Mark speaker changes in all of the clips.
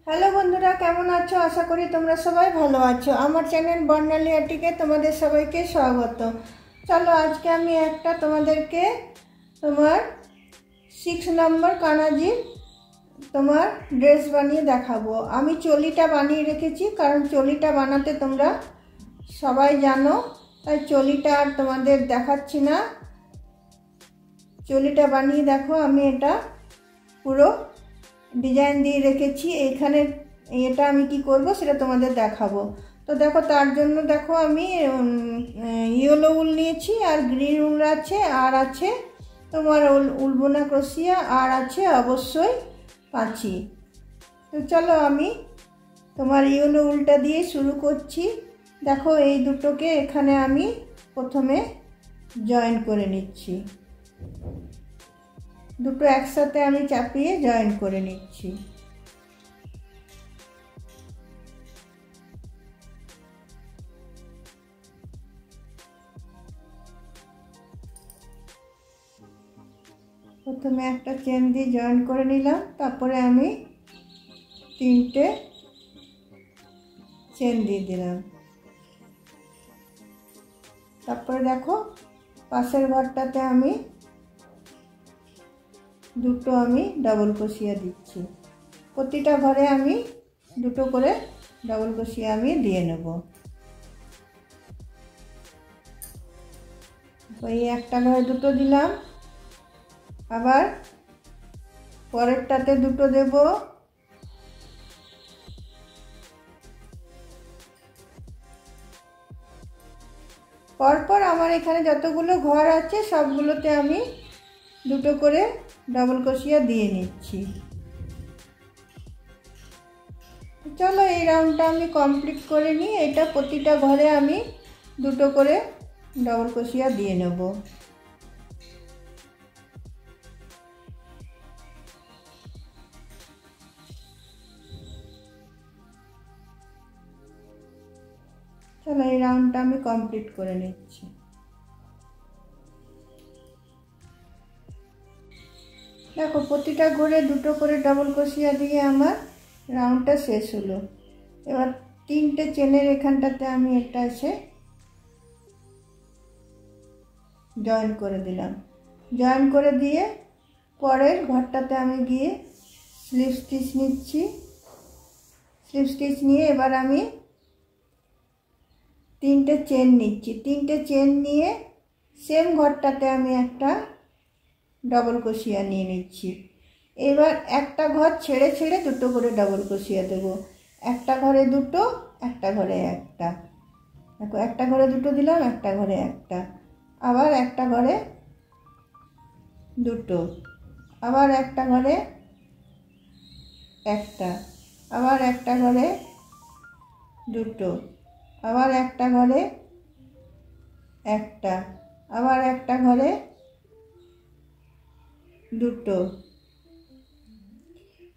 Speaker 1: Hello বন্ধুরা, কেমন আছো? আশা করি তোমরা সবাই ভালো আছো। আমার চ্যানেল বর্ণালী আর্টিকে তোমাদের সবাইকে স্বাগত। চলো আজকে আমি একটা তোমাদেরকে তোমার 6 নম্বর কানাজির তোমার ড্রেস বানিয়ে দেখাবো। আমি চলিটা বানিয়ে রেখেছি, কারণ চলিটা বানাতে তোমরা সবাই জানো, তাই চলিটা আর তোমাদের দেখাচ্ছি না। চলিটা বানিয়ে দেখো, আমি এটা পুরো ডিজাইন দিয়ে রেখেছি। এইখানে এটা আমি কি করব সেটা তোমাদের দেখাবো। তো দেখো, তার জন্য দেখো আমি ইয়েলো উল নিয়েছি, আর গ্রিন উল আছে, আর আছে তোমার উলবোনা ক্রোশিয়া, আর আছে অবশ্যই কাঁচি। তো চলো আমি তোমার ইয়েলো উলটা দিয়ে শুরু করছি। দেখো, এই দুটোকে এখানে আমি প্রথমে জয়েন করে নিচ্ছি। দুটো একসাথে আমি চাপিয়ে জয়েন করে নিচ্ছি। প্রথমে একটা চেন দিয়ে জয়েন করে নিলাম, তারপরে আমি 3টে চেন দিয়ে দিলাম। তারপরে দেখো, পাশের ঘরটাতে আমি দুটো আমি ডাবল ক্রোশিয়া দিচ্ছি। প্রতিটা ঘরে আমি দুটো করে ডাবল ক্রোশিয়া আমি দিয়ে নেব। ওই একটা ঘরে দুটো দিলাম, আবার পরেরটাতে দুটো দেব, পরপর আমার এখানে যতগুলো ঘর আছে সবগুলোতে আমি দুটো করে ডাবল ক্রোশিয়া দিয়ে নিচ্ছি। চলো এই রাউন্ডটা আমি কমপ্লিট করে নিই। এটা প্রতিটা ঘরে আমি দুটো করে ডাবল ক্রোশিয়া দিয়ে নেব। চলো এই রাউন্ডটা আমি কমপ্লিট করে নিচ্ছি। দেখো, প্রতিটা ঘরে দুটো করে ডাবল ক্রোশিয়া দিয়ে আমার রাউন্ডটা শেষ হলো। এবার 3টে চেনের এখানটাতে আমি এটা এসে জয়েন করে দিলাম। জয়েন করে দিয়ে পরের ঘরটাতে আমি গিয়ে স্লিপ স্টিচ নিচ্ছি। স্লিপ স্টিচ নিয়ে এবার আমি 3টে চেন নিচ্ছি। 3টে চেন নিয়ে সেম ঘরটাতে আমি একটা ডাবল ক্রোশিয়া নিয়ে নিচ্ছি। এবার একটা ঘর ছেড়ে ছেড়ে দুটো করে ডাবল ক্রোশিয়া দেব। একটা ঘরে দুটো, একটা ঘরে একটা। দেখো, একটা ঘরে দুটো দিলাম, একটা ঘরে একটা, আবার একটা ঘরে দুটো, আবার একটা ঘরে একটা, আবার একটা ঘরে দুটো, আবার একটা ঘরে একটা, আবার একটা ঘরে দুটো।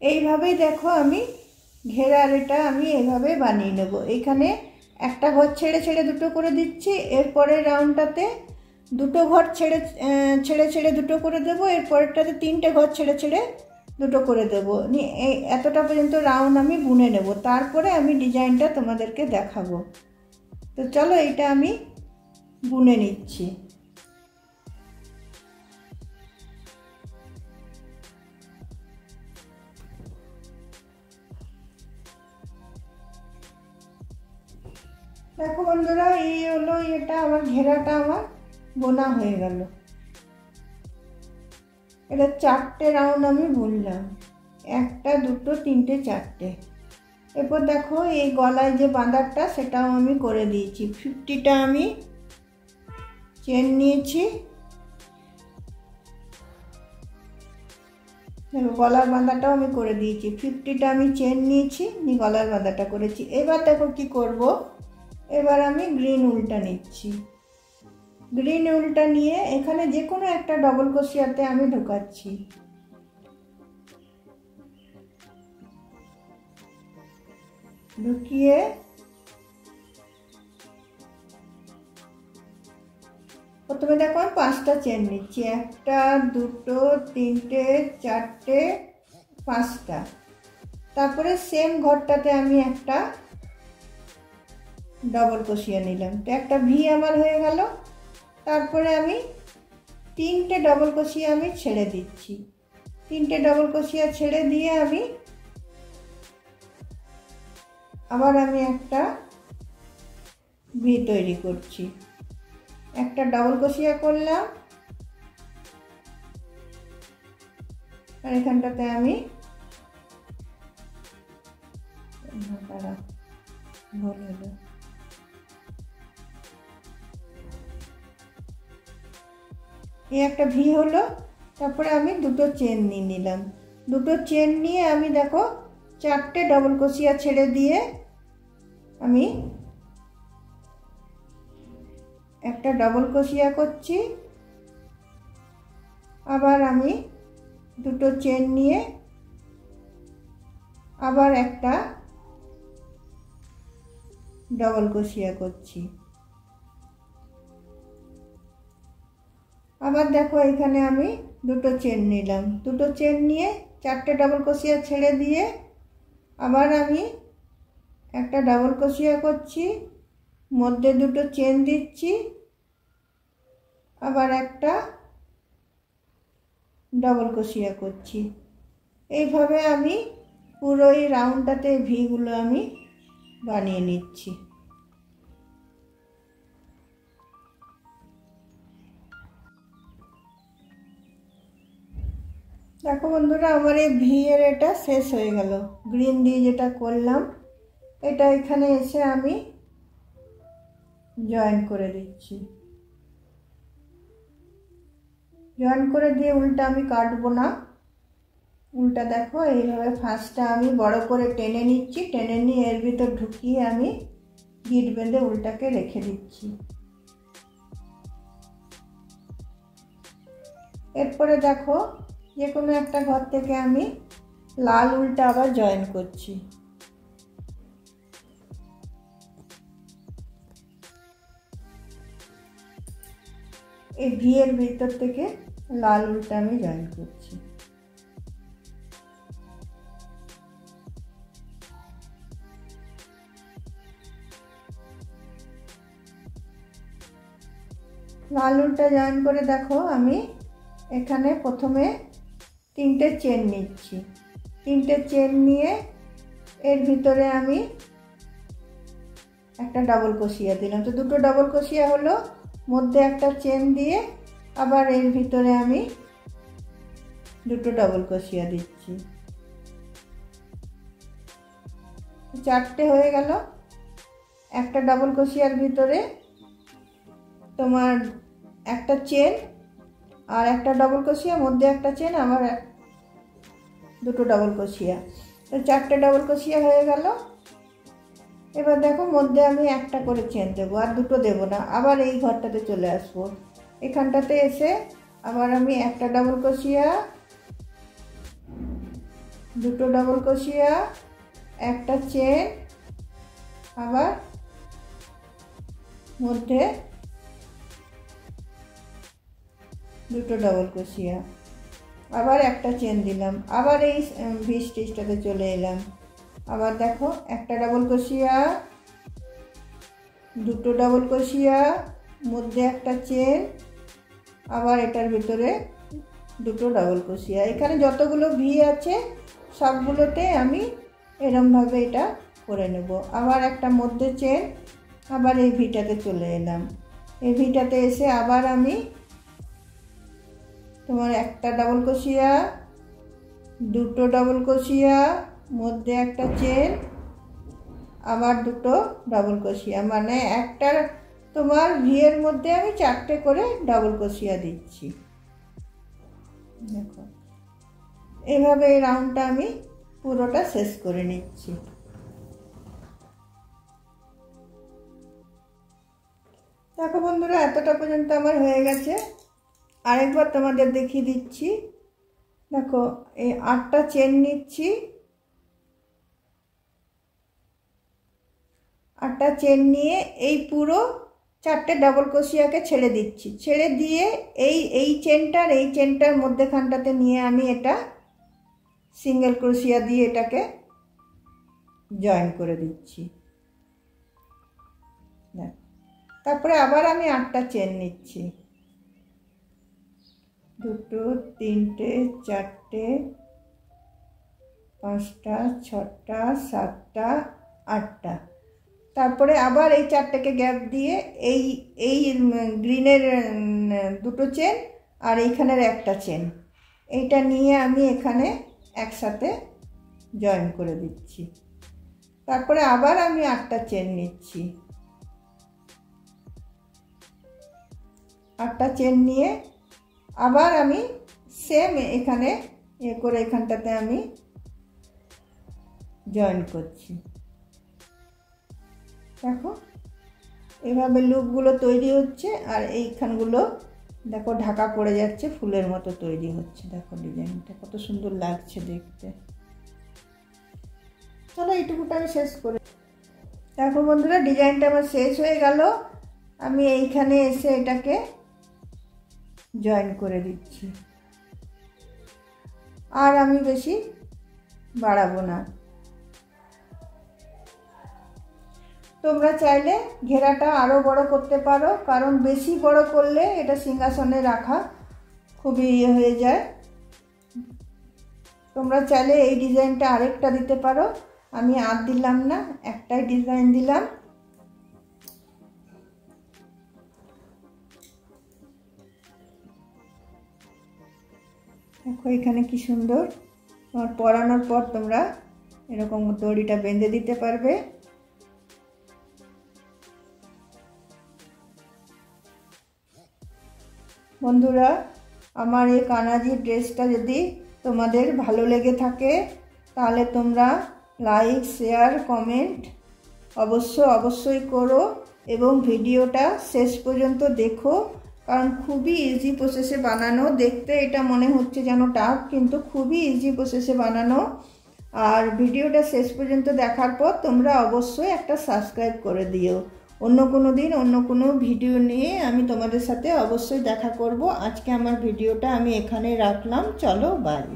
Speaker 1: এইভাবেই দেখো আমি ঘেরার এটা আমি এইভাবে বানিয়ে নেব। এখানে একটা ঘর ছেড়ে ছেড়ে দুটো করে দিচ্ছি। এরপরের রাউন্ডটাতে দুটো ঘর ছেড়ে ছেড়ে দুটো করে দেবো। এরপরেরটাতে 3টে ঘর ছেড়ে ছেড়ে দুটো করে দেবো। এই এতটা পর্যন্ত রাউন্ড আমি বুনে নেব, তারপরে আমি ডিজাইনটা তোমাদেরকে দেখাবো। তো চলো এটা আমি বুনে নিচ্ছি। দেখো বন্ধুরা, এই হলো এটা আমার ঘেরাটা আমার বোনা হয়ে গেল। এটা 4টে রাউন্ড আমি বুনলাম, 1টা 2টো 3টে 4টে। এরপর দেখো, এই গলায় যে বাঁধাটা সেটাও আমি করে দিয়েছি। 50টা আমি চেন নিয়েছি। দেখো, গলার বাঁধাটাও আমি করে দিয়েছি। 50টা আমি চেন নিয়েছি, গলার বাঁধাটা করেছি। এবার দেখো কি করব, এবার আমি গ্রিন উলটা নিচ্ছি। গ্রিন উলটা নিয়ে এখানে যে কোনো একটা ডাবল ক্রোশিয়াতে আমি ঢোকাচ্ছি। ঢুকিয়ে প্রথমে দেখো আমি 5টা চেন নিচ্ছি। 1টা 2টো 3টে 4টে 5টা। তারপরে সেম ঘরটাতে আমি একটা ডবল ক্রোশিয়া নিলাম। তো একটা ভি আমার হয়ে গেল। তারপরে আমি 3টে ডবল ক্রোশিয়া আমি ছেড়ে দিচ্ছি। 3টে ডবল ক্রোশিয়া ছেড়ে দিয়ে আমি আবার একটা ভি তৈরি করছি। একটা ডবল ক্রোশিয়া করলাম, আর এখানটাতে আমি এই একটা ভি হলো। তারপরে আমি দুটো চেন নিয়ে নিলাম। দুটো চেন নিয়ে আমি দেখো 4টে ডবল ক্রোশিয়া ছেড়ে দিয়ে আমি একটা ডবল ক্রোশিয়া করছি। আবার আমি দুটো চেন নিয়ে আবার একটা ডবল ক্রোশিয়া করছি। আবার দেখো এখানে আমি দুটো চেন নিলাম। দুটো চেন নিয়ে 4টে ডবল ক্রোশিয়া ছেড়ে দিয়ে আবার আমি একটা ডবল ক্রোশিয়া করছি, মধ্যে দুটো চেন দিচ্ছি, আবার একটা ডবল ক্রোশিয়া করছি। এইভাবে আমি পুরো এই রাউন্ডটাতে ভিগুলো আমি বানিয়ে নিচ্ছি। দেখো বন্ধুরা, আমার এই ভি এর এটা শেষ হয়ে গেল। গ্রিন দিয়ে যেটা করলাম এটা এখানে এসে আমি জয়েন করে দিচ্ছি। জয়েন করে দিয়ে উল্টা আমি কাটবো না। উল্টা দেখো এইভাবে ফার্স্টটা আমি বড় করে টেনে নিচ্ছি, টেনে নিয়ে এর ভিতর ঢুকিয়ে আমি গিট বেঁধে উল্টাকে রেখে দিচ্ছি। এরপরে দেখো যে কোনো একটা ঘর থেকে আমি লাল উল্টা আবার জয়েন করছি। এই ভি এর ভিতর থেকে লাল উল্টা আমি জয়েন করছি। লাল উল্টা জয়েন করে দেখো আমি এখানে প্রথমে 3টে চেন নিচ্ছি। 3টে চেন নিয়ে এর ভিতরে আমি একটা ডাবল ক্রোশিয়া দিলাম। তো দুটো ডাবল ক্রোশিয়া হলো, মধ্যে একটা চেন দিয়ে আবার এর ভিতরে আমি দুটো ডাবল ক্রোশিয়া দিচ্ছি। 4টে হয়ে গেল। একটা ডাবল ক্রোশিয়ার ভিতরে তোমার একটা চেন আর একটা ডাবল ক্রোশিয়া, মধ্যে একটা চেন, আবার দুটো ডাবল ক্রোশিয়া। তো 4টে ডাবল ক্রোশিয়া হয়ে গেল। এবার দেখো মধ্যে আমি একটা করে চেন দেবো, আর দুটো দেবো না। আবার এই ঘরটাতে চলে আসবো। এখানটাতে এসে আবার আমি একটা ডাবল ক্রোশিয়া, দুটো ডাবল ক্রোশিয়া, একটা চেন, আবার মধ্যে দুটো ডাবল ক্রোশিয়া, আবার একটা চেন দিলাম, আবার এই ভি স্টিচটাতে চলে এলাম। আবার দেখো একটা ডাবল ক্রোশিয়া, দুটো ডাবল ক্রোশিয়া, মধ্যে একটা চেন, আবার এটার ভিতরে দুটো ডাবল ক্রোশিয়া। এখানে যতগুলো ভি আছে সবগুলোতে আমি এরমভাবে এটা করে নেব। আবার একটা মধ্যে চেন, আবার এই ভিটাতে চলে এলাম। এই ভিটাতে এসে আবার আমি তোমার একটা ডাবল ক্রোশিয়া, দুটো ডাবল ক্রোশিয়া, মধ্যে একটা চেন, আবার দুটো ডাবল ক্রোশিয়া, মানে একটা তোমার ভি এর মধ্যে আমি 4টে করে ডাবল ক্রোশিয়া দিচ্ছি। দেখো এইভাবে এই রাউন্ডটা আমি পুরোটা শেষ করে নিচ্ছি। দেখো বন্ধুরা, এতটা পর্যন্ত আমার হয়ে গেছে। আরেকবার তোমাদের দেখিয়ে দিচ্ছি। দেখো এই 8টা চেন নিচ্ছি, 8টা চেন নিয়ে এই পুরো 4টে ডাবল ক্রোশিয়াকে ছেড়ে দিচ্ছি। ছেড়ে দিয়ে এই চেনটার মধ্যেখানটাতে নিয়ে আমি এটা সিঙ্গেল ক্রোশিয়া দিয়ে এটাকে জয়েন করে দিচ্ছি। তারপরে আবার আমি 8টা চেন নিচ্ছি, 2, 3, 4, 5টা, 6টা, 7টা, 8টা। তারপরে আবার এই 4টাকে গ্যাপ দিয়ে এই গ্রিনের 2টো চেন আর এইখানের 1টা চেন, এইটা নিয়ে আমি এখানে একসাথে জয়েন করে দিচ্ছি। তারপরে আবার আমি 8টা চেন নিচ্ছি, 8টা চেন নিয়ে আবার আমি সেম এখানে করে এখানটাতে আমি জয়েন করছি। দেখো এভাবে লুপগুলো তৈরি হচ্ছে আর এইখানগুলো দেখো ঢাকা পড়ে যাচ্ছে, ফুলের মতো তৈরি হচ্ছে। দেখো ডিজাইনটা কত সুন্দর লাগছে দেখতে। চলো এইটুকুটা আমি শেষ করে। দেখো বন্ধুরা ডিজাইনটা আমার শেষ হয়ে গেল। আমি এইখানে এসে এটাকে জয়েন করে দিচ্ছি, আর আমি বেশি বাড়াবো না। তোমরা চাইলে ঘেরাটা আরও বড় করতে পারো, কারণ বেশি বড় করলে এটা সিংহাসনে রাখা খুবই হয়ে যায়। তোমরা চাইলে এই ডিজাইনটা আরেকটা দিতে পারো, আমি আর দিলাম না, একটাই ডিজাইন দিলাম। দেখো এখানে কি সুন্দর। তোমার পরানোর পর তোমরা এরকম দড়িটা বেঁধে দিতে পারবে। বন্ধুরা আমার এই কানাজি ড্রেসটা যদি তোমাদের ভালো লেগে থাকে তাহলে তোমরা লাইক, শেয়ার, কমেন্ট অবশ্যই করো এবং ভিডিওটা শেষ পর্যন্ত দেখো, কারণ খুবই ইজি প্রসেসে বানানো। দেখতে এটা মনে হচ্ছে যেন টাফ, কিন্তু খুবই ইজি প্রসেসে বানানো। আর ভিডিওটা শেষ পর্যন্ত দেখার পর তোমরা অবশ্যই একটা সাবস্ক্রাইব করে দিও। অন্য কোনো দিন অন্য কোনো ভিডিও নিয়ে আমি তোমাদের সাথে অবশ্যই দেখা করব। আজকে আমার ভিডিওটা আমি এখানে রাখলাম। চলো বাই।